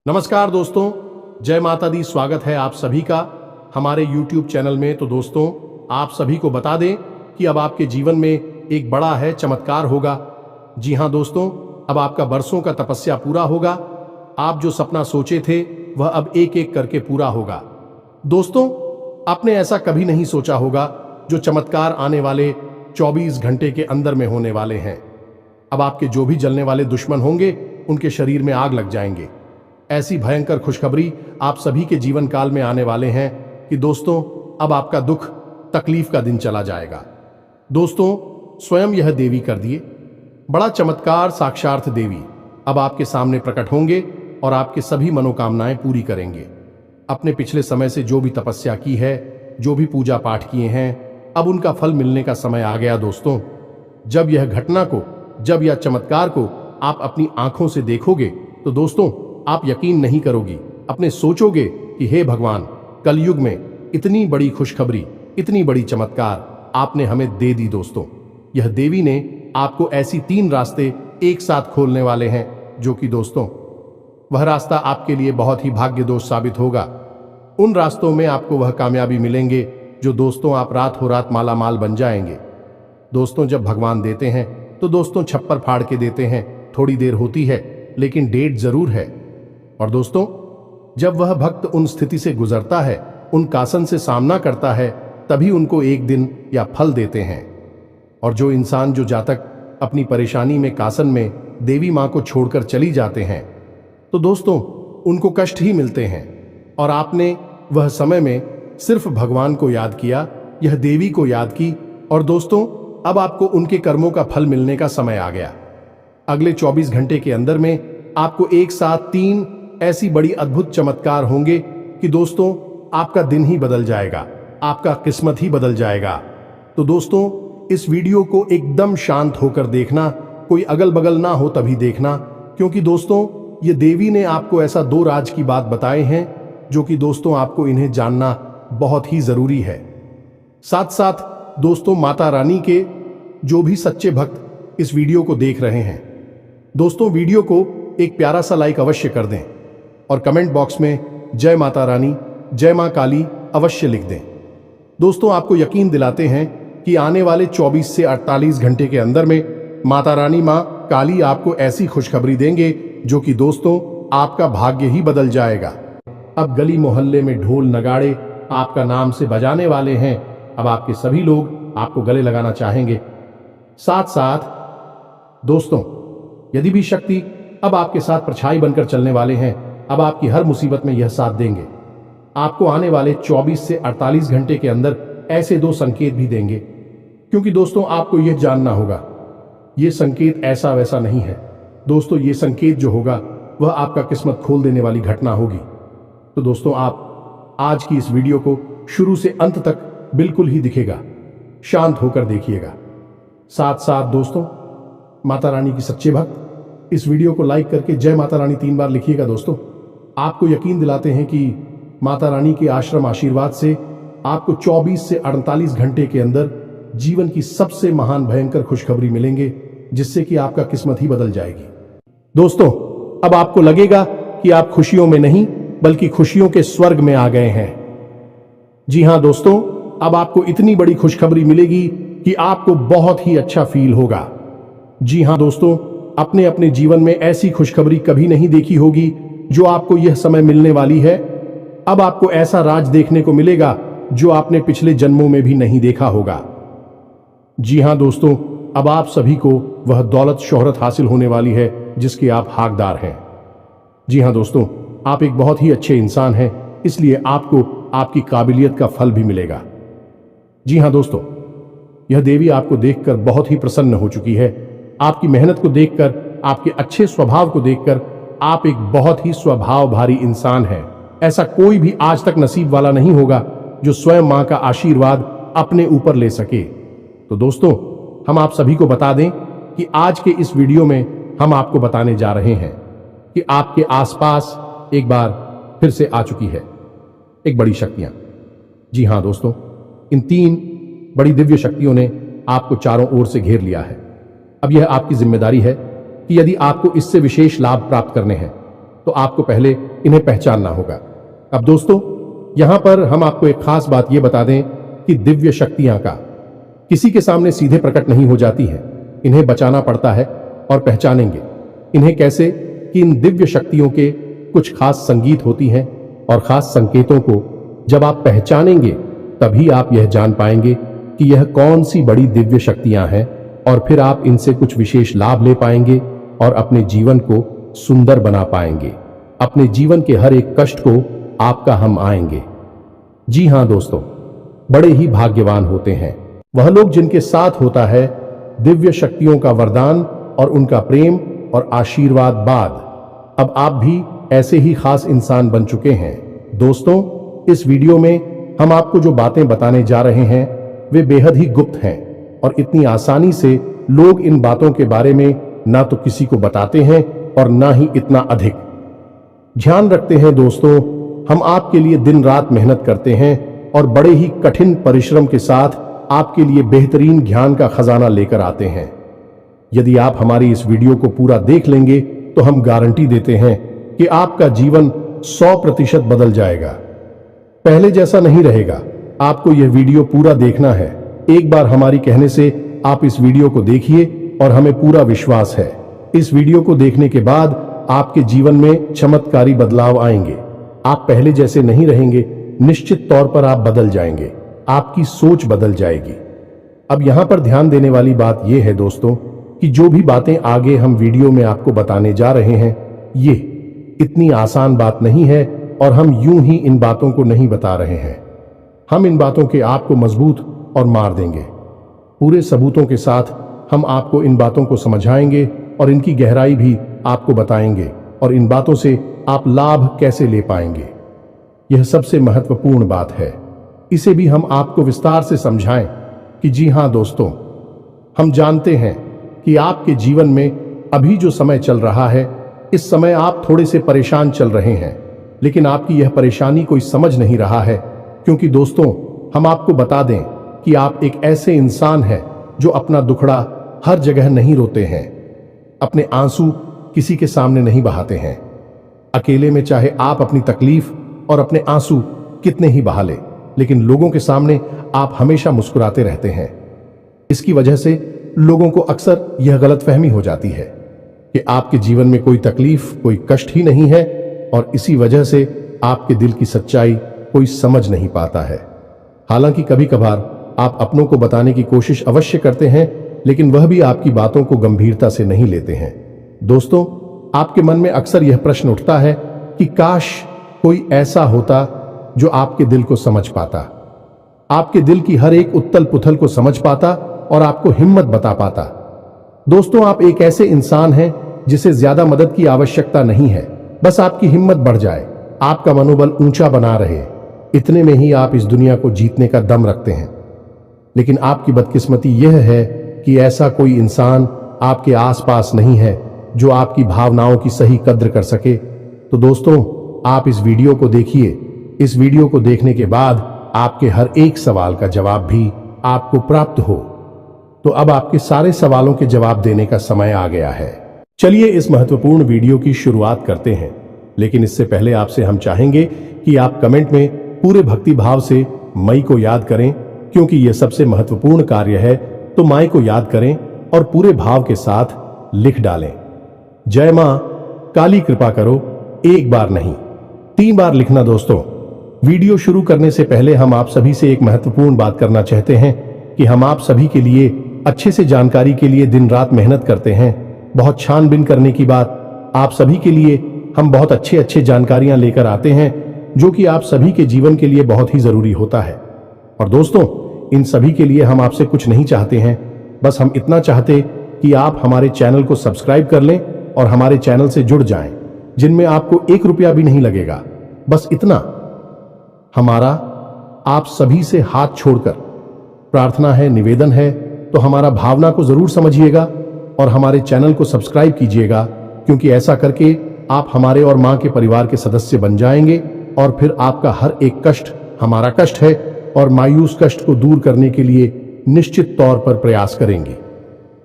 नमस्कार दोस्तों, जय माता दी। स्वागत है आप सभी का हमारे YouTube चैनल में। तो दोस्तों, आप सभी को बता दें कि अब आपके जीवन में एक बड़ा है चमत्कार होगा। जी हाँ दोस्तों, अब आपका बरसों का तपस्या पूरा होगा। आप जो सपना सोचे थे वह अब एक एक करके पूरा होगा। दोस्तों, आपने ऐसा कभी नहीं सोचा होगा जो चमत्कार आने वाले 24 घंटे के अंदर में होने वाले हैं। अब आपके जो भी जलने वाले दुश्मन होंगे उनके शरीर में आग लग जाएंगे। ऐसी भयंकर खुशखबरी आप सभी के जीवन काल में आने वाले हैं कि दोस्तों, अब आपका दुख तकलीफ का दिन चला जाएगा। दोस्तों, स्वयं यह देवी कर दिए बड़ा चमत्कार। साक्षात देवी अब आपके सामने प्रकट होंगे और आपके सभी मनोकामनाएं पूरी करेंगे। अपने पिछले समय से जो भी तपस्या की है, जो भी पूजा पाठ किए हैं, अब उनका फल मिलने का समय आ गया। दोस्तों, जब यह घटना को, जब यह चमत्कार को आप अपनी आंखों से देखोगे तो दोस्तों, आप यकीन नहीं करोगी। अपने सोचोगे कि हे भगवान, कलयुग में इतनी बड़ी खुशखबरी, इतनी बड़ी चमत्कार आपने हमें दे दी। दोस्तों, यह देवी ने आपको ऐसी 3 रास्ते एक साथ खोलने वाले हैं, जो कि दोस्तों, वह रास्ता आपके लिए बहुत ही भाग्यदोष साबित होगा। उन रास्तों में आपको वह कामयाबी मिलेंगे जो दोस्तों, आप रात हो रात माला माल बन जाएंगे। दोस्तों, जब भगवान देते हैं तो दोस्तों छप्पर फाड़ के देते हैं। थोड़ी देर होती है लेकिन डेट जरूर है। और दोस्तों, जब वह भक्त उन स्थिति से गुजरता है, उन कासन से सामना करता है, तभी उनको एक दिन या फल देते हैं। और जो इंसान, जो जातक अपनी परेशानी में, कासन में देवी मां को छोड़कर चली जाते हैं, तो दोस्तों उनको कष्ट ही मिलते हैं। और आपने वह समय में सिर्फ भगवान को याद किया, यह देवी को याद की, और दोस्तों अब आपको उनके कर्मों का फल मिलने का समय आ गया। अगले 24 घंटे के अंदर में आपको एक साथ 3 ऐसी बड़ी अद्भुत चमत्कार होंगे कि दोस्तों, आपका दिन ही बदल जाएगा, आपका किस्मत ही बदल जाएगा। तो दोस्तों, इस वीडियो को एकदम शांत होकर देखना, कोई अगल बगल ना हो तभी देखना, क्योंकि दोस्तों ये देवी ने आपको ऐसा 2 राज की बात बताए हैं जो कि दोस्तों आपको इन्हें जानना बहुत ही जरूरी है। साथ साथ दोस्तों, माता रानी के जो भी सच्चे भक्त इस वीडियो को देख रहे हैं, दोस्तों वीडियो को एक प्यारा सा लाइक अवश्य कर दें और कमेंट बॉक्स में जय माता रानी, जय मां काली अवश्य लिख दें। दोस्तों, आपको यकीन दिलाते हैं कि आने वाले 24 से 48 घंटे के अंदर में माता रानी, मां काली आपको ऐसी खुशखबरी देंगे जो कि दोस्तों आपका भाग्य ही बदल जाएगा। अब गली मोहल्ले में ढोल नगाड़े आपका नाम से बजाने वाले हैं। अब आपके सभी लोग आपको गले लगाना चाहेंगे। साथ साथ दोस्तों, यदि भी शक्ति अब आपके साथ परछाई बनकर चलने वाले हैं, अब आपकी हर मुसीबत में यह साथ देंगे। आपको आने वाले 24 से 48 घंटे के अंदर ऐसे 2 संकेत भी देंगे, क्योंकि दोस्तों आपको यह जानना होगा, यह संकेत ऐसा वैसा नहीं है। दोस्तों, यह संकेत जो होगा वह आपका किस्मत खोल देने वाली घटना होगी। तो दोस्तों, आप आज की इस वीडियो को शुरू से अंत तक बिल्कुल ही दिखेगा, शांत होकर देखिएगा। साथ साथ दोस्तों, माता रानी की सच्चे भक्त इस वीडियो को लाइक करके जय माता रानी 3 बार लिखिएगा। दोस्तों, आपको यकीन दिलाते हैं कि माता रानी के आश्रम आशीर्वाद से आपको 24 से 48 घंटे के अंदर जीवन की सबसे महान भयंकर खुशखबरी मिलेंगे, जिससे कि आपका किस्मत ही बदल जाएगी। दोस्तों, अब आपको लगेगा कि आप खुशियों में नहीं बल्कि खुशियों के स्वर्ग में आ गए हैं। जी हां दोस्तों, अब आपको इतनी बड़ी खुशखबरी मिलेगी कि आपको बहुत ही अच्छा फील होगा। जी हां दोस्तों, अपने अपने जीवन में ऐसी खुशखबरी कभी नहीं देखी होगी जो आपको यह समय मिलने वाली है। अब आपको ऐसा राज देखने को मिलेगा जो आपने पिछले जन्मों में भी नहीं देखा होगा। जी हां दोस्तों, अब आप सभी को वह दौलत शोहरत हासिल होने वाली है जिसके आप हकदार हैं। जी हां दोस्तों, आप एक बहुत ही अच्छे इंसान हैं, इसलिए आपको आपकी काबिलियत का फल भी मिलेगा। जी हां दोस्तों, यह देवी आपको देखकर बहुत ही प्रसन्न हो चुकी है। आपकी मेहनत को देखकर, आपके अच्छे स्वभाव को देखकर, आप एक बहुत ही स्वभाव भारी इंसान हैं। ऐसा कोई भी आज तक नसीब वाला नहीं होगा जो स्वयं मां का आशीर्वाद अपने ऊपर ले सके। तो दोस्तों, हम आप सभी को बता दें कि आज के इस वीडियो में हम आपको बताने जा रहे हैं कि आपके आसपास एक बार फिर से आ चुकी है एक बड़ी शक्तियां। जी हां दोस्तों, इन 3 बड़ी दिव्य शक्तियों ने आपको चारों ओर से घेर लिया है। अब यह आपकी जिम्मेदारी है कि यदि आपको इससे विशेष लाभ प्राप्त करने हैं तो आपको पहले इन्हें पहचानना होगा। अब दोस्तों, यहां पर हम आपको एक खास बात यह बता दें कि दिव्य शक्तियां का किसी के सामने सीधे प्रकट नहीं हो जाती है, इन्हें बचाना पड़ता है। और पहचानेंगे इन्हें कैसे कि इन दिव्य शक्तियों के कुछ खास संगीत होती हैं और खास संकेतों को जब आप पहचानेंगे तभी आप यह जान पाएंगे कि यह कौन सी बड़ी दिव्य शक्तियां हैं, और फिर आप इनसे कुछ विशेष लाभ ले पाएंगे और अपने जीवन को सुंदर बना पाएंगे। अपने जीवन के हर एक कष्ट को आपका हम आएंगे। जी हां दोस्तों, बड़े ही भाग्यवान होते हैं वह लोग जिनके साथ होता है दिव्य शक्तियों का वरदान और उनका प्रेम और आशीर्वाद बाद। अब आप भी ऐसे ही खास इंसान बन चुके हैं। दोस्तों, इस वीडियो में हम आपको जो बातें बताने जा रहे हैं वे बेहद ही गुप्त हैं और इतनी आसानी से लोग इन बातों के बारे में ना तो किसी को बताते हैं और ना ही इतना अधिक ध्यान रखते हैं। दोस्तों, हम आपके लिए दिन रात मेहनत करते हैं और बड़े ही कठिन परिश्रम के साथ आपके लिए बेहतरीन ज्ञान का खजाना लेकर आते हैं। यदि आप हमारी इस वीडियो को पूरा देख लेंगे तो हम गारंटी देते हैं कि आपका जीवन 100% बदल जाएगा, पहले जैसा नहीं रहेगा। आपको यह वीडियो पूरा देखना है। एक बार हमारी कहने से आप इस वीडियो को देखिए और हमें पूरा विश्वास है इस वीडियो को देखने के बाद आपके जीवन में चमत्कारी बदलाव आएंगे। आप पहले जैसे नहीं रहेंगे, निश्चित तौर पर आप बदल जाएंगे, आपकी सोच बदल जाएगी। अब यहां पर ध्यान देने वाली बात यह है दोस्तों कि जो भी बातें आगे हम वीडियो में आपको बताने जा रहे हैं ये इतनी आसान बात नहीं है और हम यूं ही इन बातों को नहीं बता रहे हैं। हम इन बातों के आपको मजबूत और मार देंगे। पूरे सबूतों के साथ हम आपको इन बातों को समझाएंगे और इनकी गहराई भी आपको बताएंगे और इन बातों से आप लाभ कैसे ले पाएंगे। यह सबसे महत्वपूर्ण बात है। इसे भी हम आपको विस्तार से समझाएं कि जी हां दोस्तों, हम जानते हैं कि आपके जीवन में अभी जो समय चल रहा है इस समय आप थोड़े से परेशान चल रहे हैं, लेकिन आपकी यह परेशानी कोई समझ नहीं रहा है, क्योंकि दोस्तों हम आपको बता दें कि आप एक ऐसे इंसान हैं जो अपना दुखड़ा हर जगह नहीं रोते हैं, अपने आंसू किसी के सामने नहीं बहाते हैं। अकेले में चाहे आप अपनी तकलीफ और अपने आंसू कितने ही बहा ले, लेकिन लोगों के सामने आप हमेशा मुस्कुराते रहते हैं। इसकी वजह से लोगों को अक्सर यह गलतफहमी हो जाती है कि आपके जीवन में कोई तकलीफ, कोई कष्ट ही नहीं है और इसी वजह से आपके दिल की सच्चाई कोई समझ नहीं पाता है। हालांकि कभी कभार आप अपनों को बताने की कोशिश अवश्य करते हैं, लेकिन वह भी आपकी बातों को गंभीरता से नहीं लेते हैं। दोस्तों, आपके मन में अक्सर यह प्रश्न उठता है कि काश कोई ऐसा होता जो आपके दिल को समझ पाता, आपके दिल की हर एक उथल पुथल को समझ पाता और आपको हिम्मत बता पाता। दोस्तों, आप एक ऐसे इंसान हैं जिसे ज्यादा मदद की आवश्यकता नहीं है, बस आपकी हिम्मत बढ़ जाए, आपका मनोबल ऊंचा बना रहे, इतने में ही आप इस दुनिया को जीतने का दम रखते हैं। लेकिन आपकी बदकिस्मती यह है कि ऐसा कोई इंसान आपके आसपास नहीं है जो आपकी भावनाओं की सही कद्र कर सके। तो दोस्तों, आप इस वीडियो को देखिए। इस वीडियो को देखने के बाद आपके हर एक सवाल का जवाब भी आपको प्राप्त हो। तो अब आपके सारे सवालों के जवाब देने का समय आ गया है। चलिए इस महत्वपूर्ण वीडियो की शुरुआत करते हैं, लेकिन इससे पहले आपसे हम चाहेंगे कि आप कमेंट में पूरे भक्ति भाव से मई को याद करें, क्योंकि यह सबसे महत्वपूर्ण कार्य है। तो माई को याद करें और पूरे भाव के साथ लिख डालें, जय मां काली कृपा करो। एक बार नहीं, 3 बार लिखना। दोस्तों, वीडियो शुरू करने से पहले हम आप सभी से एक महत्वपूर्ण बात करना चाहते हैं कि हम आप सभी के लिए अच्छे से जानकारी के लिए दिन रात मेहनत करते हैं। बहुत छानबीन करने की बात, आप सभी के लिए हम बहुत अच्छे जानकारियां लेकर आते हैं जो कि आप सभी के जीवन के लिए बहुत ही जरूरी होता है। और दोस्तों, इन सभी के लिए हम आपसे कुछ नहीं चाहते हैं, बस हम इतना चाहते कि आप हमारे चैनल को सब्सक्राइब कर लें और हमारे चैनल से जुड़ जाएं, जिनमें आपको 1 रुपया भी नहीं लगेगा। बस इतना हमारा आप सभी से हाथ छोड़कर प्रार्थना है, निवेदन है। तो हमारा भावना को जरूर समझिएगा और हमारे चैनल को सब्सक्राइब कीजिएगा, क्योंकि ऐसा करके आप हमारे और मां के परिवार के सदस्य बन जाएंगे और फिर आपका हर एक कष्ट हमारा कष्ट है और मायूस कष्ट को दूर करने के लिए निश्चित तौर पर प्रयास करेंगे।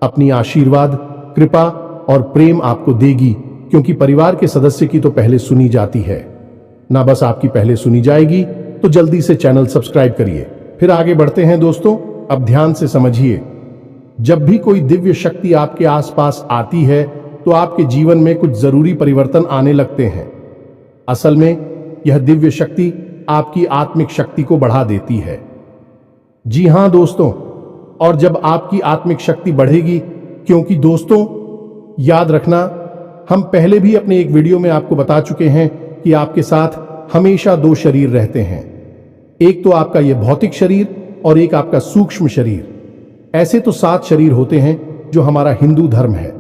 अपनी आशीर्वाद, कृपा और प्रेम आपको देगी क्योंकि परिवार के सदस्य की तो पहले सुनी जाती है ना, बस आपकी पहले सुनी जाएगी। तो जल्दी से चैनल सब्सक्राइब करिए। फिर आगे बढ़ते हैं दोस्तों। अब ध्यान से समझिए, जब भी कोई दिव्य शक्ति आपके आसपास आती है तो आपके जीवन में कुछ जरूरी परिवर्तन आने लगते हैं। असल में यह दिव्य शक्ति आपकी आत्मिक शक्ति को बढ़ा देती है। जी हां दोस्तों, और जब आपकी आत्मिक शक्ति बढ़ेगी, क्योंकि दोस्तों याद रखना, हम पहले भी अपने एक वीडियो में आपको बता चुके हैं कि आपके साथ हमेशा दो शरीर रहते हैं। एक तो आपका यह भौतिक शरीर और एक आपका सूक्ष्म शरीर। ऐसे तो 7 शरीर होते हैं जो हमारा हिंदू धर्म है,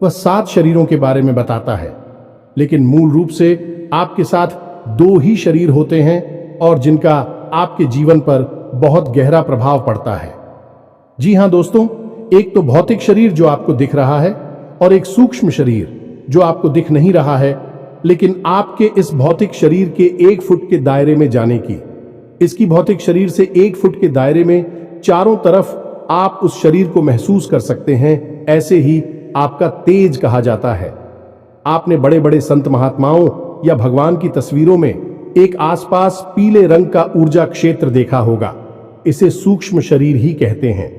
वह 7 शरीरों के बारे में बताता है। लेकिन मूल रूप से आपके साथ 2 ही शरीर होते हैं और जिनका आपके जीवन पर बहुत गहरा प्रभाव पड़ता है। जी हां दोस्तों, एक तो भौतिक शरीर जो आपको दिख रहा है और एक सूक्ष्म शरीर जो आपको दिख नहीं रहा है, लेकिन आपके इस भौतिक शरीर के 1 फुट के दायरे में जाने की, इसकी भौतिक शरीर से 1 फुट के दायरे में चारों तरफ आप उस शरीर को महसूस कर सकते हैं। ऐसे ही आपका तेज कहा जाता है। आपने बड़े बड़े संत महात्माओं या भगवान की तस्वीरों में एक आसपास पीले रंग का ऊर्जा क्षेत्र देखा होगा। इसे सूक्ष्म शरीर ही कहते हैं।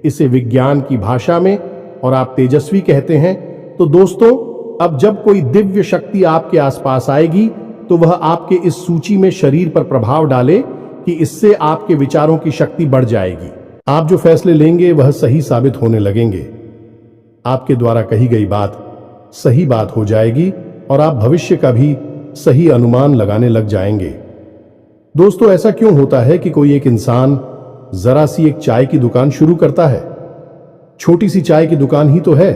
इसे विज्ञान की भाषा में और आप तेजस्वी कहते हैं। तो दोस्तों, अब जब कोई दिव्य शक्ति आपके आसपास आएगी तो वह आपके इस सूची में शरीर पर प्रभाव डाले कि इससे आपके विचारों की शक्ति बढ़ जाएगी। आप जो फैसले लेंगे वह सही साबित होने लगेंगे। आपके द्वारा कही गई बात सही बात हो जाएगी और आप भविष्य का भी सही अनुमान लगाने लग जाएंगे। दोस्तों, ऐसा क्यों होता है कि कोई एक इंसान जरा सी एक चाय की दुकान शुरू करता है? छोटी सी चाय की दुकान ही तो है,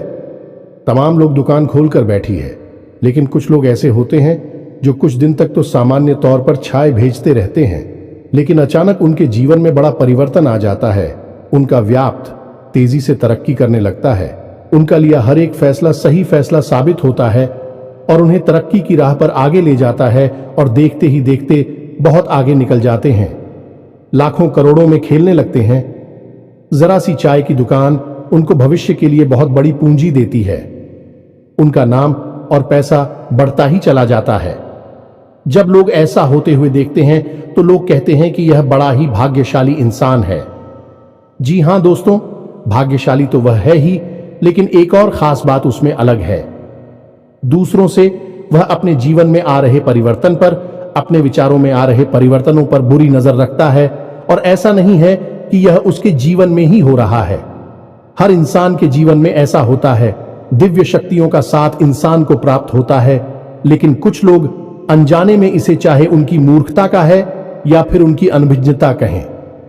तमाम लोग दुकान खोलकर बैठी है। लेकिन कुछ लोग ऐसे होते हैं जो कुछ दिन तक तो सामान्य तौर पर चाय भेजते रहते हैं, लेकिन अचानक उनके जीवन में बड़ा परिवर्तन आ जाता है। उनका व्यापार तेजी से तरक्की करने लगता है। उनका लिया हर एक फैसला सही फैसला साबित होता है और उन्हें तरक्की की राह पर आगे ले जाता है और देखते ही देखते बहुत आगे निकल जाते हैं। लाखों करोड़ों में खेलने लगते हैं। जरा सी चाय की दुकान उनको भविष्य के लिए बहुत बड़ी पूंजी देती है। उनका नाम और पैसा बढ़ता ही चला जाता है। जब लोग ऐसा होते हुए देखते हैं तो लोग कहते हैं कि यह बड़ा ही भाग्यशाली इंसान है। जी हां दोस्तों, भाग्यशाली तो वह है ही, लेकिन एक और खास बात उसमें अलग है। दूसरों से वह अपने जीवन में आ रहे परिवर्तन पर, अपने विचारों में आ रहे परिवर्तनों पर बुरी नजर रखता है। और ऐसा नहीं है कि यह उसके जीवन में ही हो रहा है। हर इंसान के जीवन में ऐसा होता है। दिव्य शक्तियों का साथ इंसान को प्राप्त होता है, लेकिन कुछ लोग अनजाने में इसे, चाहे उनकी मूर्खता का है या फिर उनकी अनभिज्ञता कहें,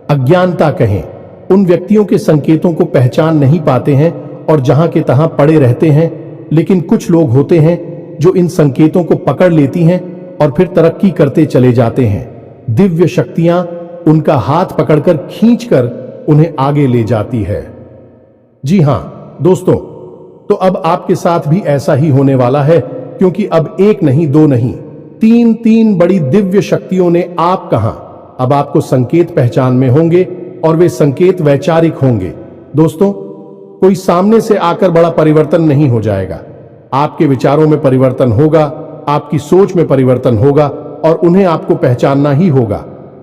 अज्ञानता कहें, उन व्यक्तियों के संकेतों को पहचान नहीं पाते हैं और जहां के तहां पड़े रहते हैं। लेकिन कुछ लोग होते हैं जो इन संकेतों को पकड़ लेती हैं और फिर तरक्की करते चले जाते हैं। दिव्य शक्तियां उनका हाथ पकड़कर खींचकर उन्हें आगे ले जाती है। जी हां दोस्तों, तो अब आपके साथ भी ऐसा ही होने वाला है, क्योंकि अब एक नहीं, 2 नहीं, 3 बड़ी दिव्य शक्तियों ने आप कहां, अब आपको संकेत पहचान में होंगे और वे संकेत वैचारिक होंगे। दोस्तों, कोई सामने से आकर बड़ा परिवर्तन नहीं हो जाएगा। आपके विचारों में परिवर्तन होगा, आपकी सोच में परिवर्तन होगा और उन्हें आपको पहचानना ही होगा,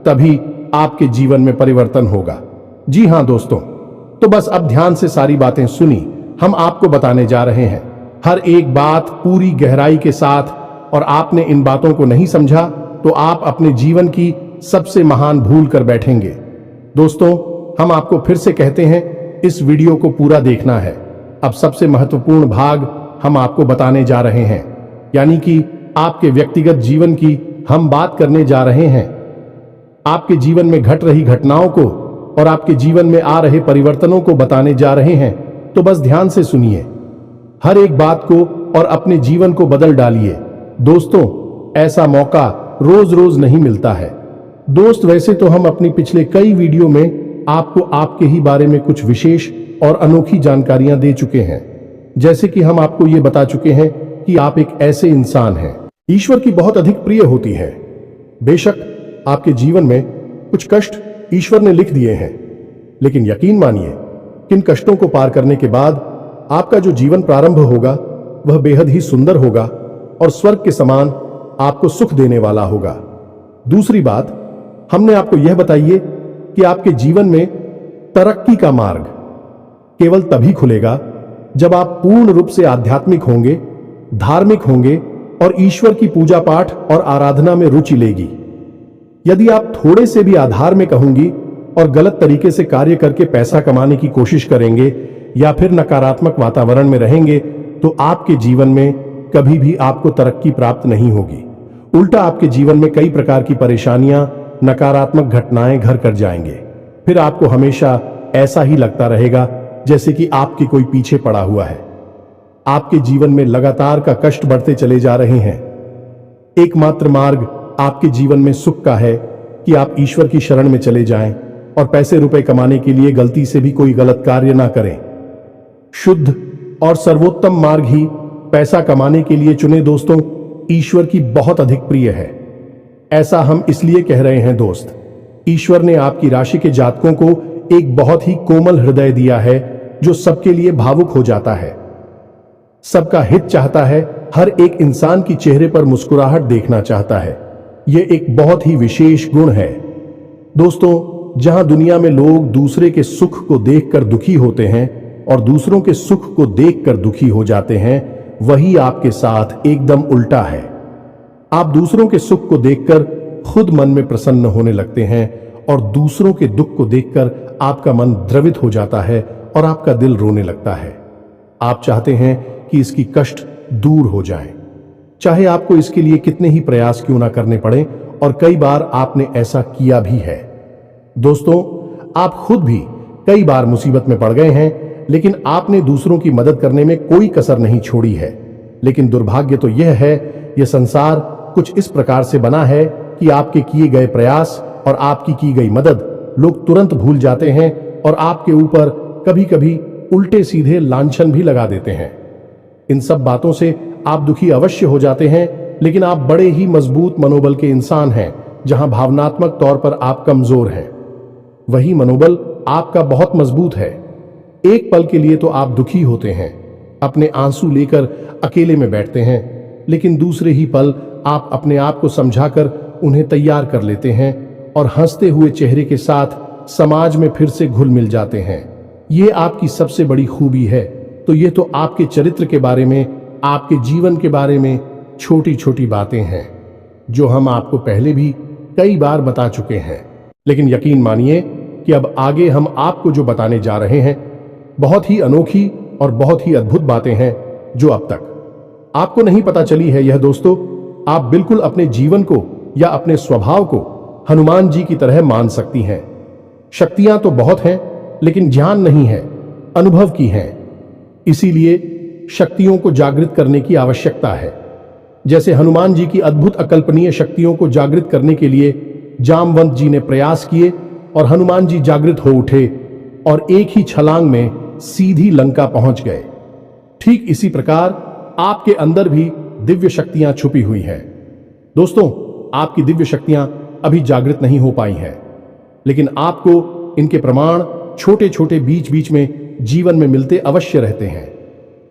तभी आपके जीवन में परिवर्तन होगा। जी हां दोस्तों, तो बस अब ध्यान से सारी बातें सुनी, हम आपको बताने जा रहे हैं हर एक बात पूरी गहराई के साथ। और आपने इन बातों को नहीं समझा तो आप अपने जीवन की सबसे महान भूल कर बैठेंगे। दोस्तों, हम आपको फिर से कहते हैं, इस वीडियो को पूरा देखना है। अब सबसे महत्वपूर्ण भाग हम आपको बताने जा रहे हैं, यानी कि आपके व्यक्तिगत जीवन की हम बात करने जा रहे हैं। आपके जीवन में घट रही घटनाओं को और आपके जीवन में आ रहे परिवर्तनों को बताने जा रहे हैं। तो बस ध्यान से सुनिए हर एक बात को और अपने जीवन को बदल डालिए। दोस्तों, ऐसा मौका रोज रोज नहीं मिलता है। दोस्त, वैसे तो हम अपनी पिछले कई वीडियो में आपको आपके ही बारे में कुछ विशेष और अनोखी जानकारियां दे चुके हैं। जैसे कि हम आपको ये बता चुके हैं कि आप एक ऐसे इंसान हैं ईश्वर की बहुत अधिक प्रिय होती है। बेशक आपके जीवन में कुछ कष्ट ईश्वर ने लिख दिए हैं, लेकिन यकीन मानिए, किन कष्टों को पार करने के बाद आपका जो जीवन प्रारंभ होगा वह बेहद ही सुंदर होगा और स्वर्ग के समान आपको सुख देने वाला होगा। दूसरी बात, हमने आपको यह बताइए कि आपके जीवन में तरक्की का मार्ग केवल तभी खुलेगा जब आप पूर्ण रूप से आध्यात्मिक होंगे, धार्मिक होंगे और ईश्वर की पूजा पाठ और आराधना में रुचि लेगी। यदि आप थोड़े से भी आधार में कहूंगी और गलत तरीके से कार्य करके पैसा कमाने की कोशिश करेंगे या फिर नकारात्मक वातावरण में रहेंगे तो आपके जीवन में कभी भी आपको तरक्की प्राप्त नहीं होगी। उल्टा आपके जीवन में कई प्रकार की परेशानियां, नकारात्मक घटनाएं घर कर जाएंगे। फिर आपको हमेशा ऐसा ही लगता रहेगा जैसे कि आपके कोई पीछे पड़ा हुआ है। आपके जीवन में लगातार का कष्ट बढ़ते चले जा रहे हैं। एकमात्र मार्ग आपके जीवन में सुख का है कि आप ईश्वर की शरण में चले जाएं और पैसे रुपए कमाने के लिए गलती से भी कोई गलत कार्य ना करें। शुद्ध और सर्वोत्तम मार्ग ही पैसा कमाने के लिए चुने दोस्तों, ईश्वर की बहुत अधिक प्रिय है। ऐसा हम इसलिए कह रहे हैं दोस्त, ईश्वर ने आपकी राशि के जातकों को एक बहुत ही कोमल हृदय दिया है जो सबके लिए भावुक हो जाता है, सबका हित चाहता है, हर एक इंसान की चेहरे पर मुस्कुराहट देखना चाहता है। यह एक बहुत ही विशेष गुण है दोस्तों। जहां दुनिया में लोग दूसरे के सुख को देखकर दुखी होते हैं और दूसरों के सुख को देखकर दुखी हो जाते हैं, वही आपके साथ एकदम उल्टा है। आप दूसरों के सुख को देखकर खुद मन में प्रसन्न होने लगते हैं और दूसरों के दुख को देखकर आपका मन द्रवित हो जाता है और आपका दिल रोने लगता है। आप चाहते हैं कि इसकी कष्ट दूर हो जाए, चाहे आपको इसके लिए कितने ही प्रयास क्यों ना करने पड़े, और कई बार आपने ऐसा किया भी है। दोस्तों, आप खुद भी कई बार मुसीबत में पड़ गए हैं, लेकिन आपने दूसरों की मदद करने में कोई कसर नहीं छोड़ी है। लेकिन दुर्भाग्य तो यह है, यह संसार कुछ इस प्रकार से बना है कि आपके किए गए प्रयास और आपकी की गई मदद लोग तुरंत भूल जाते हैं और आपके ऊपर कभी कभी उल्टे सीधे लांछन भी लगा देते हैं। इन सब बातों से आप दुखी अवश्य हो जाते हैं, लेकिन आप बड़े ही मजबूत मनोबल के इंसान हैं। जहां भावनात्मक तौर पर आप कमजोर हैं, वही मनोबल आपका बहुत मजबूत है। एक पल के लिए तो आप दुखी होते हैं, अपने आंसू लेकर अकेले में बैठते हैं, लेकिन दूसरे ही पल आप अपने आप को समझाकर उन्हें तैयार कर लेते हैं और हंसते हुए चेहरे के साथ समाज में फिर से घुल मिल जाते हैं। ये आपकी सबसे बड़ी खूबी है। तो ये तो आपके चरित्र के बारे में, आपके जीवन के बारे में छोटी छोटी बातें हैं जो हम आपको पहले भी कई बार बता चुके हैं। लेकिन यकीन मानिए कि अब आगे हम आपको जो बताने जा रहे हैं बहुत ही अनोखी और बहुत ही अद्भुत बातें हैं जो अब तक आपको नहीं पता चली है। यह दोस्तों, आप बिल्कुल अपने जीवन को या अपने स्वभाव को हनुमान जी की तरह मान सकती हैं। शक्तियां तो बहुत हैं, लेकिन ज्ञान नहीं है, अनुभव की है। इसीलिए शक्तियों को जागृत करने की आवश्यकता है। जैसे हनुमान जी की अद्भुत अकल्पनीय शक्तियों को जागृत करने के लिए जामवंत जी ने प्रयास किए और हनुमान जी जागृत हो उठे और एक ही छलांग में सीधी लंका पहुंच गए। ठीक इसी प्रकार आपके अंदर भी दिव्य शक्तियां छुपी हुई हैं। दोस्तों, आपकी दिव्य शक्तियां अभी जागृत नहीं हो पाई हैं, लेकिन आपको इनके प्रमाण छोटे छोटे बीच बीच में जीवन में मिलते अवश्य रहते हैं।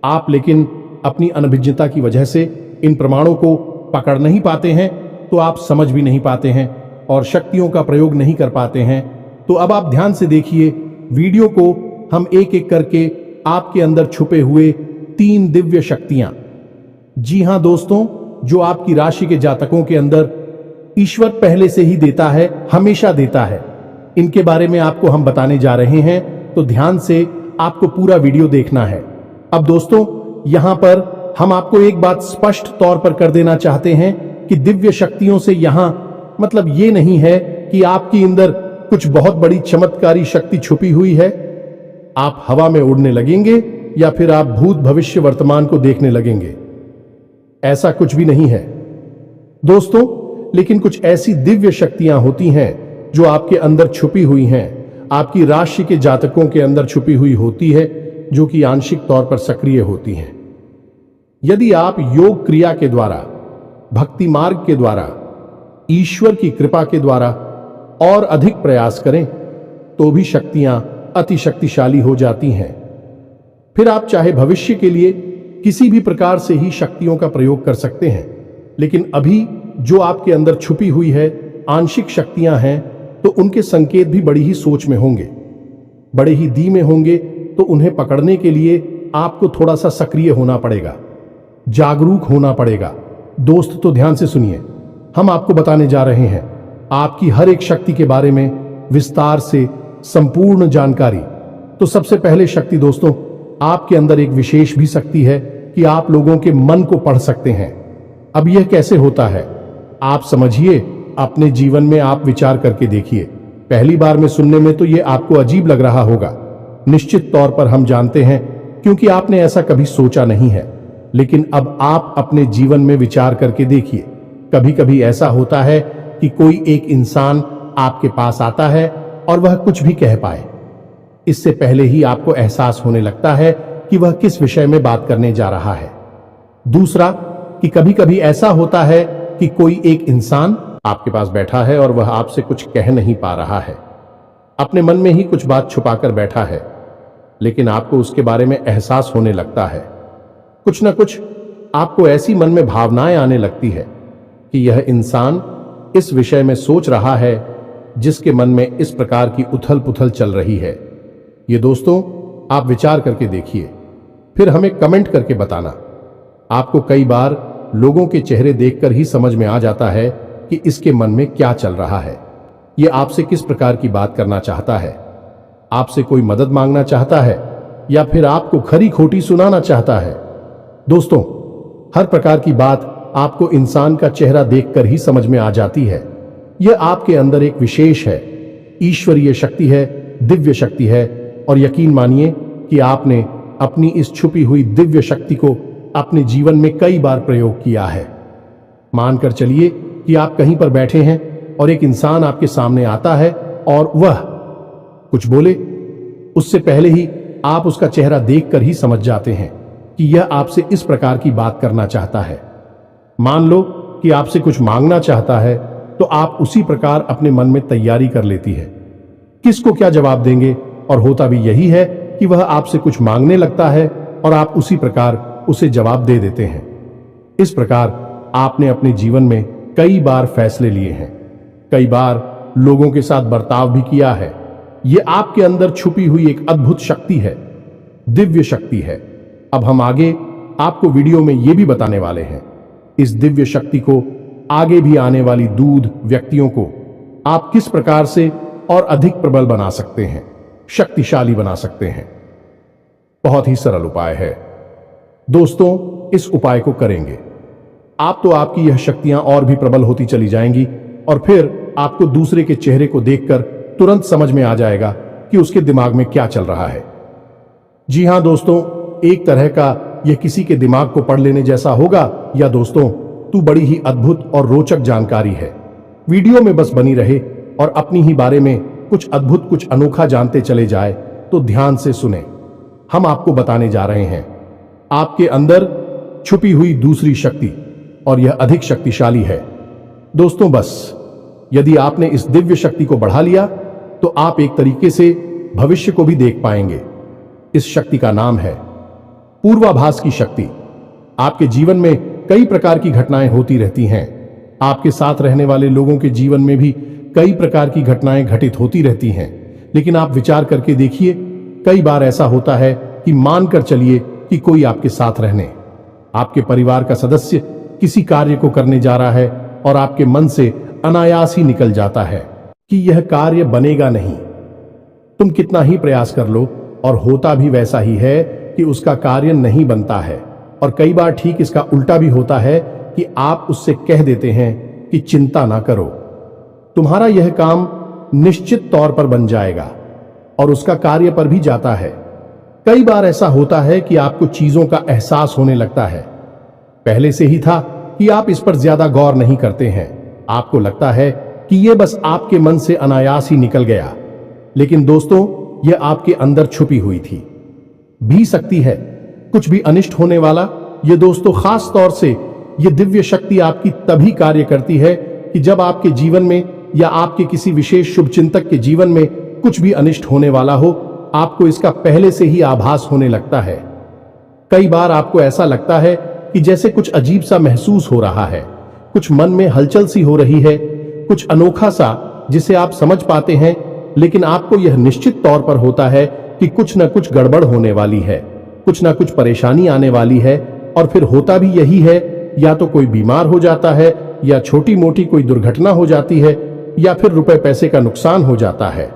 आप लेकिन अपनी अनभिज्ञता की वजह से इन प्रमाणों को पकड़ नहीं पाते हैं, तो आप समझ भी नहीं पाते हैं और शक्तियों का प्रयोग नहीं कर पाते हैं। तो अब आप ध्यान से देखिए वीडियो को, हम एक एक करके आपके अंदर छुपे हुए 3 दिव्य शक्तियां, जी हां दोस्तों, जो आपकी राशि के जातकों के अंदर ईश्वर पहले से ही देता है, हमेशा देता है, इनके बारे में आपको हम बताने जा रहे हैं। तो ध्यान से आपको पूरा वीडियो देखना है। अब दोस्तों, यहां पर हम आपको एक बात स्पष्ट तौर पर कर देना चाहते हैं कि दिव्य शक्तियों से यहां मतलब ये नहीं है कि आपके अंदर कुछ बहुत बड़ी चमत्कारी शक्ति छुपी हुई है, आप हवा में उड़ने लगेंगे या फिर आप भूत भविष्य वर्तमान को देखने लगेंगे। ऐसा कुछ भी नहीं है दोस्तों, लेकिन कुछ ऐसी दिव्य शक्तियां होती हैं जो आपके अंदर छुपी हुई हैं, आपकी राशि के जातकों के अंदर छुपी हुई होती है, जो कि आंशिक तौर पर सक्रिय होती हैं। यदि आप योग क्रिया के द्वारा, भक्ति मार्ग के द्वारा, ईश्वर की कृपा के द्वारा और अधिक प्रयास करें तो भी शक्तियां अति शक्तिशाली हो जाती हैं। फिर आप चाहे भविष्य के लिए किसी भी प्रकार से ही शक्तियों का प्रयोग कर सकते हैं, लेकिन अभी जो आपके अंदर छुपी हुई है आंशिक शक्तियां हैं, तो उनके संकेत भी बड़ी ही सोच में होंगे, बड़े ही धीमे होंगे। तो उन्हें पकड़ने के लिए आपको थोड़ा सा सक्रिय होना पड़ेगा, जागरूक होना पड़ेगा। दोस्त तो ध्यान से सुनिए, हम आपको बताने जा रहे हैं आपकी हर एक शक्ति के बारे में विस्तार से संपूर्ण जानकारी। तो सबसे पहले शक्ति दोस्तों, आपके अंदर एक विशेष भी शक्ति है कि आप लोगों के मन को पढ़ सकते हैं। अब यह कैसे होता है आप समझिए, अपने जीवन में आप विचार करके देखिए। पहली बार में सुनने में तो यह आपको अजीब लग रहा होगा, निश्चित तौर पर हम जानते हैं, क्योंकि आपने ऐसा कभी सोचा नहीं है। लेकिन अब आप अपने जीवन में विचार करके देखिए। कभी कभी ऐसा होता है कि कोई एक इंसान आपके पास आता है और वह कुछ भी कह पाए, इससे पहले ही आपको एहसास होने लगता है कि वह किस विषय में बात करने जा रहा है। दूसरा कि कभी कभी ऐसा होता है कि कोई एक इंसान आपके पास बैठा है और वह आपसे कुछ कह नहीं पा रहा है, अपने मन में ही कुछ बात छुपाकर बैठा है, लेकिन आपको उसके बारे में एहसास होने लगता है। कुछ न कुछ आपको ऐसी मन में भावनाएं आने लगती है कि यह इंसान इस विषय में सोच रहा है जिसके मन में इस प्रकार की उथल पुथल चल रही है। ये दोस्तों आप विचार करके देखिए, फिर हमें कमेंट करके बताना। आपको कई बार लोगों के चेहरे देखकर ही समझ में आ जाता है कि इसके मन में क्या चल रहा है, ये आपसे किस प्रकार की बात करना चाहता है, आपसे कोई मदद मांगना चाहता है या फिर आपको खरी खोटी सुनाना चाहता है। दोस्तों हर प्रकार की बात आपको इंसान का चेहरा देखकर ही समझ में आ जाती है। यह आपके अंदर एक विशेष है, ईश्वरीय शक्ति है, दिव्य शक्ति है। और यकीन मानिए कि आपने अपनी इस छुपी हुई दिव्य शक्ति को अपने जीवन में कई बार प्रयोग किया है। मानकर चलिए कि आप कहीं पर बैठे हैं और एक इंसान आपके सामने आता है और वह कुछ बोले, उससे पहले ही आप उसका चेहरा देखकर ही समझ जाते हैं कि यह आपसे इस प्रकार की बात करना चाहता है। मान लो कि आपसे कुछ मांगना चाहता है, तो आप उसी प्रकार अपने मन में तैयारी कर लेती है किसको क्या जवाब देंगे, और होता भी यही है कि वह आपसे कुछ मांगने लगता है और आप उसी प्रकार उसे जवाब दे देते हैं। इस प्रकार आपने अपने जीवन में कई बार फैसले लिए हैं, कई बार लोगों के साथ बर्ताव भी किया है। यह आपके अंदर छुपी हुई एक अद्भुत शक्ति है, दिव्य शक्ति है। अब हम आगे आपको वीडियो में यह भी बताने वाले हैं इस दिव्य शक्ति को आगे भी आने वाली दूध व्यक्तियों को आप किस प्रकार से और अधिक प्रबल बना सकते हैं, शक्तिशाली बना सकते हैं। बहुत ही सरल उपाय है दोस्तों, इस उपाय को करेंगे आप तो आपकी यह शक्तियां और भी प्रबल होती चली जाएंगी और फिर आपको दूसरे के चेहरे को देखकर तुरंत समझ में आ जाएगा कि उसके दिमाग में क्या चल रहा है। जी हां दोस्तों, एक तरह का यह किसी के दिमाग को पढ़ लेने जैसा होगा। या दोस्तों तू बड़ी ही अद्भुत और रोचक जानकारी है, वीडियो में बस बनी रहे और अपनी ही बारे में कुछ अद्भुत कुछ अनोखा जानते चले जाए। तो ध्यान से सुने, हम आपको बताने जा रहे हैं आपके अंदर छुपी हुई दूसरी शक्ति, और यह अधिक शक्तिशाली है। दोस्तों बस यदि आपने इस दिव्य शक्ति को बढ़ा लिया तो आप एक तरीके से भविष्य को भी देख पाएंगे। इस शक्ति का नाम है पूर्वाभास की शक्ति। आपके जीवन में कई प्रकार की घटनाएं होती रहती हैं, आपके साथ रहने वाले लोगों के जीवन में भी कई प्रकार की घटनाएं घटित होती रहती हैं, लेकिन आप विचार करके देखिए, कई बार ऐसा होता है कि मानकर चलिए कि कोई आपके साथ रहने, आपके परिवार का सदस्य किसी कार्य को करने जा रहा है और आपके मन से अनायास ही निकल जाता है कि यह कार्य बनेगा नहीं। तुम कितना ही प्रयास कर लो और होता भी वैसा ही है कि उसका कार्य नहीं बनता है। और कई बार ठीक इसका उल्टा भी होता है कि आप उससे कह देते हैं कि चिंता ना करो, तुम्हारा यह काम निश्चित तौर पर बन जाएगा, और उसका कार्य पर भी जाता है। कई बार ऐसा होता है कि आपको चीजों का एहसास होने लगता है, पहले से ही था कि आप इस पर ज्यादा गौर नहीं करते हैं, आपको लगता है कि यह बस आपके मन से अनायास ही निकल गया, लेकिन दोस्तों यह आपके अंदर छुपी हुई थी भी सकती है कुछ भी अनिष्ट होने वाला। यह दोस्तों खास तौर से यह दिव्य शक्ति आपकी तभी कार्य करती है कि जब आपके जीवन में या आपके किसी विशेष शुभचिंतक के जीवन में कुछ भी अनिष्ट होने वाला हो, आपको इसका पहले से ही आभास होने लगता है। कई बार आपको ऐसा लगता है कि जैसे कुछ अजीब सा महसूस हो रहा है, कुछ मन में हलचल सी हो रही है, कुछ अनोखा सा जिसे आप समझ पाते हैं, लेकिन आपको यह निश्चित तौर पर होता है कि कुछ न कुछ गड़बड़ होने वाली है, कुछ न कुछ परेशानी आने वाली है। और फिर होता भी यही है, या तो कोई बीमार हो जाता है, या छोटी मोटी कोई दुर्घटना हो जाती है, या फिर रुपए पैसे का नुकसान हो जाता है।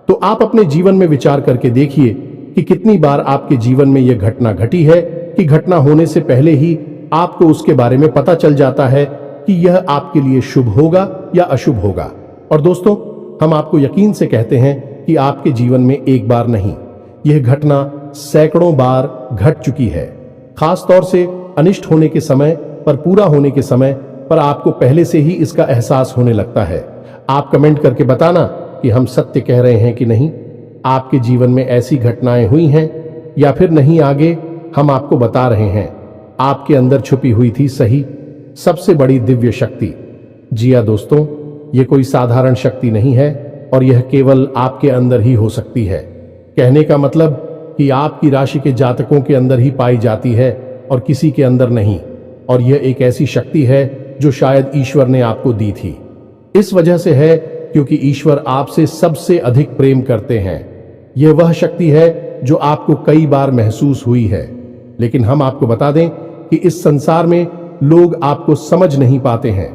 तो आप अपने जीवन में विचार करके देखिए कि कितनी बार आपके जीवन में यह घटना घटी है कि घटना होने से पहले ही आपको उसके बारे में पता चल जाता है कि यह आपके लिए शुभ होगा या अशुभ होगा। और दोस्तों, हम आपको यकीन से कहते हैं कि आपके जीवन में एक बार नहीं, यह घटना सैकड़ों बार घट चुकी है। खास तौर से अनिष्ट होने के समय पर, पूरा होने के समय पर आपको पहले से ही इसका एहसास होने लगता है। आप कमेंट करके बताना कि हम सत्य कह रहे हैं कि नहीं। आपके जीवन में ऐसी घटनाएं हुई हैं या फिर नहीं, आगे हम आपको बता रहे हैं। आपके अंदर छुपी हुई थी सही सबसे बड़ी दिव्य शक्ति। जी हाँ दोस्तों, ये कोई साधारण शक्ति नहीं है और यह केवल आपके अंदर ही हो सकती है। कहने का मतलब कि आपकी राशि के जातकों के अंदर ही पाई जाती है और किसी के अंदर नहीं। और यह एक ऐसी शक्ति है जो शायद ईश्वर ने आपको दी थी। इस वजह से है क्योंकि ईश्वर आपसे सबसे अधिक प्रेम करते हैं। यह वह शक्ति है जो आपको कई बार महसूस हुई है, लेकिन हम आपको बता दें कि इस संसार में लोग आपको समझ नहीं पाते हैं।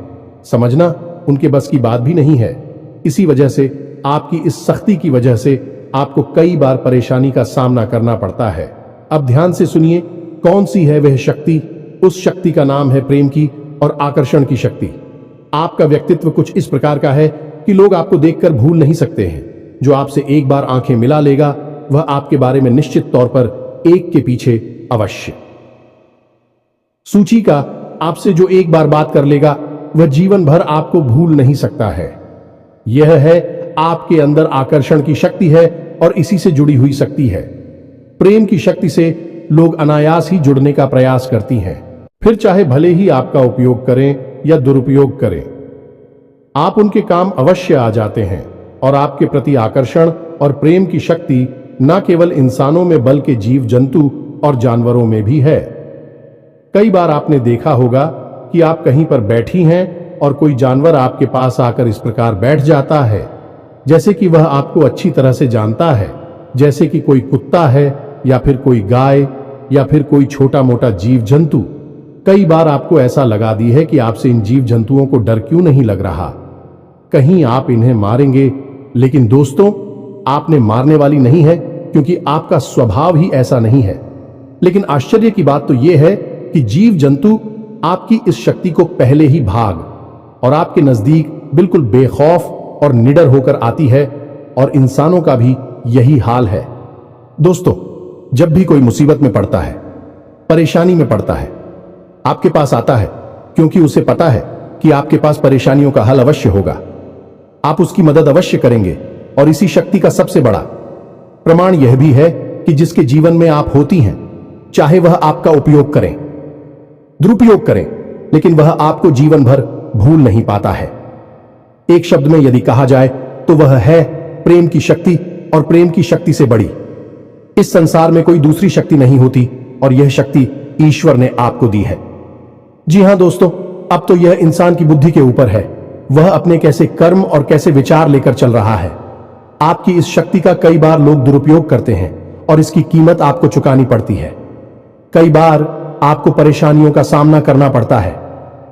समझना उनके बस की बात भी नहीं है। इसी वजह से आपकी इस सख्ती की वजह से आपको कई बार परेशानी का सामना करना पड़ता है। अब ध्यान से सुनिए, कौन सी है वह शक्ति। उस शक्ति का नाम है प्रेम की और आकर्षण की शक्ति। आपका व्यक्तित्व कुछ इस प्रकार का है कि लोग आपको देखकर भूल नहीं सकते हैं। जो आपसे एक बार आंखें मिला लेगा, वह आपके बारे में निश्चित तौर पर एक के पीछे अवश्य सूची का आपसे जो एक बार बात कर लेगा, वह जीवन भर आपको भूल नहीं सकता है। यह है आपके अंदर आकर्षण की शक्ति है और इसी से जुड़ी हुई शक्ति है। प्रेम की शक्ति से लोग अनायास ही जुड़ने का प्रयास करती हैं, फिर चाहे भले ही आपका उपयोग करें या दुरुपयोग करें। आप उनके काम अवश्य आ जाते हैं और आपके प्रति आकर्षण और प्रेम की शक्ति न केवल इंसानों में बल्कि जीव जंतु और जानवरों में भी है। कई बार आपने देखा होगा कि आप कहीं पर बैठी हैं और कोई जानवर आपके पास आकर इस प्रकार बैठ जाता है जैसे कि वह आपको अच्छी तरह से जानता है, जैसे कि कोई कुत्ता है या फिर कोई गाय या फिर कोई छोटा मोटा जीव जंतु। कई बार आपको ऐसा लगा दी है कि आपसे इन जीव जंतुओं को डर क्यों नहीं लग रहा, कहीं आप इन्हें मारेंगे। लेकिन दोस्तों, आपने मारने वाली नहीं है क्योंकि आपका स्वभाव ही ऐसा नहीं है। लेकिन आश्चर्य की बात तो यह है कि जीव जंतु आपकी इस शक्ति को पहले ही भाग और आपके नजदीक बिल्कुल बेखौफ और निडर होकर आती है, और इंसानों का भी यही हाल है। दोस्तों, जब भी कोई मुसीबत में पड़ता है, परेशानी में पड़ता है, आपके पास आता है क्योंकि उसे पता है कि आपके पास परेशानियों का हल अवश्य होगा। आप उसकी मदद अवश्य करेंगे। और इसी शक्ति का सबसे बड़ा प्रमाण यह भी है कि जिसके जीवन में आप होती हैं, चाहे वह आपका उपयोग करें, दुरुपयोग करें, लेकिन वह आपको जीवन भर भूल नहीं पाता है। एक शब्द में यदि कहा जाए तो वह है प्रेम की शक्ति, और प्रेम की शक्ति से बड़ी इस संसार में कोई दूसरी शक्ति नहीं होती, और यह शक्ति ईश्वर ने आपको दी है। जी हां दोस्तों, अब तो यह इंसान की बुद्धि के ऊपर है, वह अपने कैसे कर्म और कैसे विचार लेकर चल रहा है। आपकी इस शक्ति का कई बार लोग दुरुपयोग करते हैं और इसकी कीमत आपको चुकानी पड़ती है। कई बार आपको परेशानियों का सामना करना पड़ता है।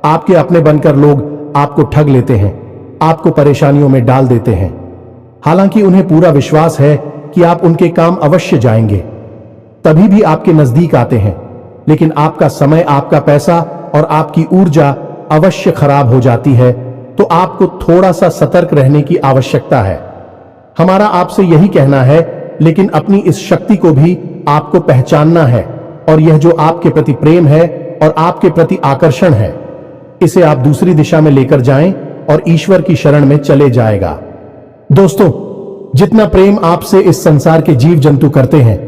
आपके अपने बनकर लोग आपको ठग लेते हैं, आपको परेशानियों में डाल देते हैं, हालांकि उन्हें पूरा विश्वास है कि आप उनके काम अवश्य जाएंगे, तभी भी आपके नजदीक आते हैं। लेकिन आपका समय, आपका पैसा और आपकी ऊर्जा अवश्य खराब हो जाती है। तो आपको थोड़ा सा सतर्क रहने की आवश्यकता है। हमारा आपसे यही कहना है, लेकिन अपनी इस शक्ति को भी आपको पहचानना है, और यह जो आपके प्रति प्रेम है और आपके प्रति आकर्षण है, इसे आप दूसरी दिशा में लेकर जाएं और ईश्वर की शरण में चले जाएगा। दोस्तों, जितना प्रेम आपसे इस संसार के जीव जंतु करते हैं,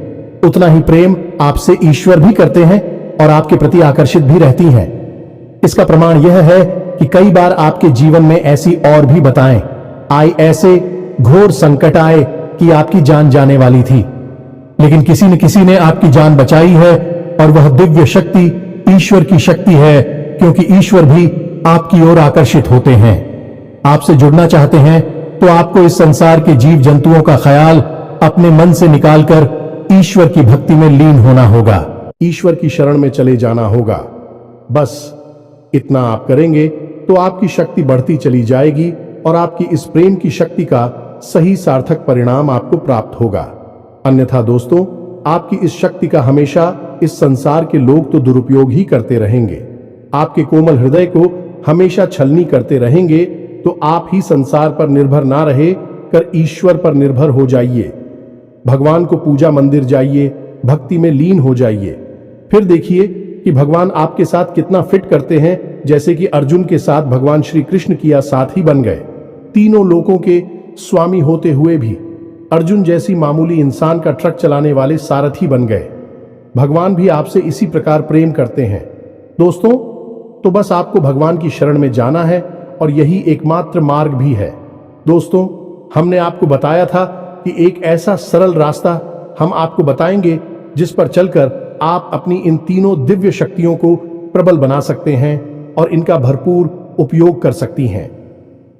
उतना ही प्रेम आपसे ईश्वर भी करते हैं और आपके प्रति आकर्षित भी रहती हैं। इसका प्रमाण यह है कि कई बार आपके जीवन में ऐसी और भी बताएं आई, ऐसे घोर संकट आए कि आपकी जान जाने वाली थी, लेकिन किसी न किसी ने आपकी जान बचाई है और वह दिव्य शक्ति ईश्वर की शक्ति है, क्योंकि ईश्वर भी आपकी ओर आकर्षित होते हैं। आपसे जुड़ना चाहते हैं तो आपको इस संसार के जीव जंतुओं का ख्याल अपने मन से निकालकर ईश्वर की भक्ति में लीन होना होगा। ईश्वर की शरण में चले जाना होगा। बस इतना आप करेंगे तो आपकी शक्ति बढ़ती चली जाएगी और आपकी इस प्रेम की शक्ति का सही सार्थक परिणाम आपको प्राप्त होगा। अन्यथा दोस्तों, आपकी इस शक्ति का हमेशा इस संसार के लोग तो दुरुपयोग ही करते रहेंगे। आपके कोमल हृदय को हमेशा छलनी करते रहेंगे, तो आप ही संसार पर निर्भर ना रहे कर ईश्वर पर निर्भर हो जाइए। भगवान को पूजा मंदिर जाइए, भक्ति में लीन हो जाइए। फिर देखिए कि भगवान आपके साथ कितना फिट करते हैं, जैसे कि अर्जुन के साथ भगवान श्री कृष्ण किया साथी बन गए। तीनों लोकों के स्वामी होते हुए भी अर्जुन जैसी मामूली इंसान का ट्रक चलाने वाले सारथी बन गए। भगवान भी आपसे इसी प्रकार प्रेम करते हैं। दोस्तों, तो बस आपको भगवान की शरण में जाना है और यही एकमात्र मार्ग भी है। दोस्तों, हमने आपको बताया था कि एक ऐसा सरल रास्ता हम आपको बताएंगे जिस पर चलकर आप अपनी इन तीनों दिव्य शक्तियों को प्रबल बना सकते हैं और इनका भरपूर उपयोग कर सकती हैं।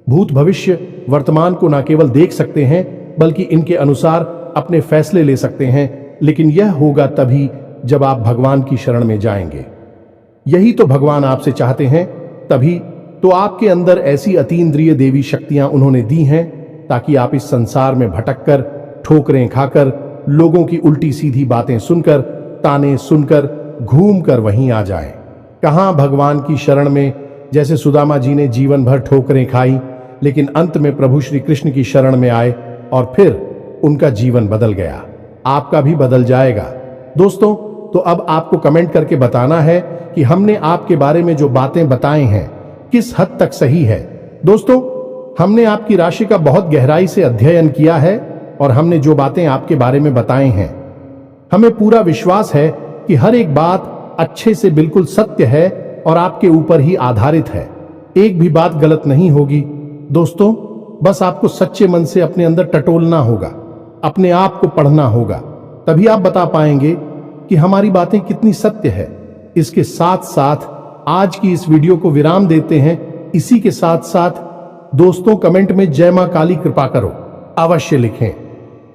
भूत भविष्य वर्तमान को न केवल देख सकते हैं बल्कि इनके अनुसार अपने फैसले ले सकते हैं, लेकिन यह होगा तभी जब आप भगवान की शरण में जाएंगे। यही तो भगवान आपसे चाहते हैं। तभी तो आपके अंदर ऐसी अतीन्द्रिय देवी शक्तियां उन्होंने दी हैं ताकि आप इस संसार में भटककर, ठोकरें खाकर, लोगों की उल्टी सीधी बातें सुनकर, ताने सुनकर, घूमकर वहीं आ जाएं। कहां भगवान की शरण में, जैसे सुदामा जी ने जीवन भर ठोकरें खाई, लेकिन अंत में प्रभु श्री कृष्ण की शरण में आए और फिर उनका जीवन बदल गया। आपका भी बदल जाएगा। दोस्तों, तो अब आपको कमेंट करके बताना है कि हमने आपके बारे में जो बातें बताई हैं किस हद तक सही है। दोस्तों, हमने आपकी राशि का बहुत गहराई से अध्ययन किया है और हमने जो बातें आपके बारे में बताई हैं, हमें पूरा विश्वास है कि हर एक बात अच्छे से बिल्कुल सत्य है और आपके ऊपर ही आधारित है। एक भी बात गलत नहीं होगी। दोस्तों, बस आपको सच्चे मन से अपने अंदर टटोलना होगा, अपने आप को पढ़ना होगा, तभी आप बता पाएंगे कि हमारी बातें कितनी सत्य है। इसके साथ साथ आज की इस वीडियो को विराम देते हैं। इसी के साथ साथ दोस्तों, कमेंट में जय मां काली कृपा करो अवश्य लिखें।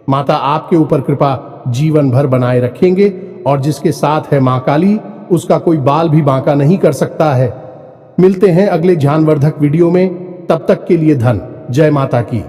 माता आपके ऊपर कृपा जीवन भर बनाए रखेंगे और जिसके साथ है मां काली, उसका कोई बाल भी बांका नहीं कर सकता है। मिलते हैं अगले ज्ञानवर्धक वीडियो में। तब तक के लिए धन जय माता की।